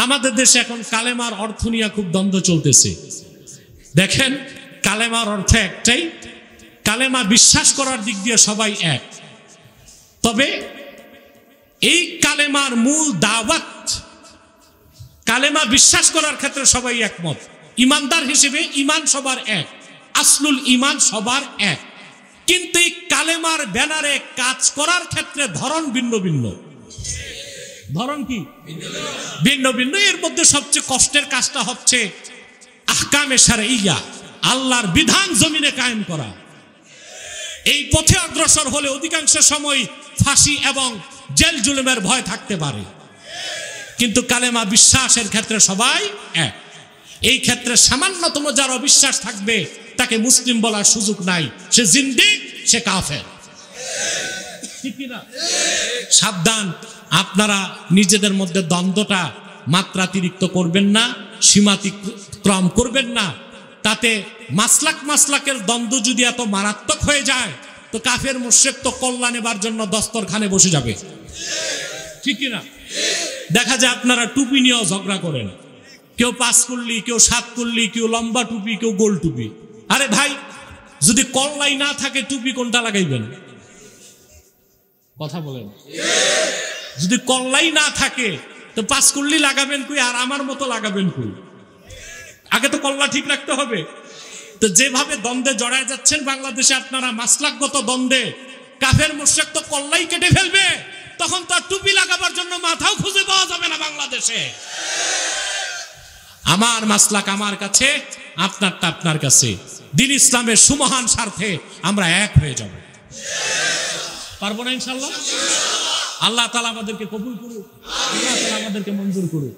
আমাদের দেশে এখন কালেমার অর্থ নিয়ে খুব দ্বন্দ্ব চলতেছে। দেখেন, কালেমার অর্থ একটাই, কালেমা বিশ্বাস করার দিক দিয়ে সবাই এক, তবে এই কালেমার মূল দাওয়াত, কালেমা বিশ্বাস করার ক্ষেত্রে সবাই একমত। ইমানদার হিসেবে ইমান সবার এক, আসলুল ইমান সবার এক, কিন্তু এই কালেমার ব্যানারে কাজ করার ক্ষেত্রে ধরন ভিন্ন ভিন্ন। ধরন কি ভিন্ন ভিন্ন। এর মধ্যে সবচেয়ে কষ্টের কাজটা হচ্ছে আহকামে শারঈয়া, আল্লাহর বিধান জমিনে কায়েম করা। এই পথে অগ্রসর হলে অধিকাংশ সময় ফাঁসি এবং জেল জুলুমের ভয় থাকতে পারে, কিন্তু কালেমা বিশ্বাসের ক্ষেত্রে সবাই এক। এই ক্ষেত্রে সামান্যতম যার অবিশ্বাস থাকবে তাকে মুসলিম বলার সুযোগ নাই, সে জিন্দিক, সে কাফের। ঠিক কিনা? সাবধান, আপনারা নিজেদের মধ্যে দ্বন্দ্বটা মাত্রাতিরিক্ত করবেন না, সীমাতিক্রম করবেন না। তাতে মাসলাকের দ্বন্দ্ব যদি এত মারাত্মক হয়ে যায় তো কাফের মুশরিক তো কল্যাণ নেবার জন্য দস্তরখানে বসে যাবে। ঠিক কিনা? দেখা যায় আপনারা টুপি নিয়েও ঝগড়া করেন, কেউ 5 কুল্লি, কেউ 7 কুল্লি, কেউ লম্বা টুপি, কেউ গোল টুপি। আরে ভাই, যদি কল্লাই না থাকে টুপি কোনটা লাগাইবেন? কথা বলেন। যদি কল্লাই না থাকে তো 5 কুল্লি লাগাবেন কই, আর আমার মতো লাগাবেন কই? আগে তো কল্লা ঠিক রাখতে হবে। তো যেভাবে দ্বন্দ্বে জড়ায় যাচ্ছেন বাংলাদেশে আপনারা, মাসলাকগত দ্বন্দ্বে, কাফের মুশরিক তো কল্লাই কেটে ফেলবে, তখন তো টুপি লাগাবার জন্য মাথাও খুঁজে পাওয়া যাবে না বাংলাদেশে। আমার মাসলাক আমার কাছে, আপনারটা আপনার কাছে। দ্বীন ইসলামের সুমহান স্বার্থে আমরা এক হয়ে যাব। পারবো না ইনশাআল্লাহ? আল্লাহ তাআলা আমাদেরকে কবুল করুক, আল্লাহ তাআলা আমাদেরকে মঞ্জুর করুক।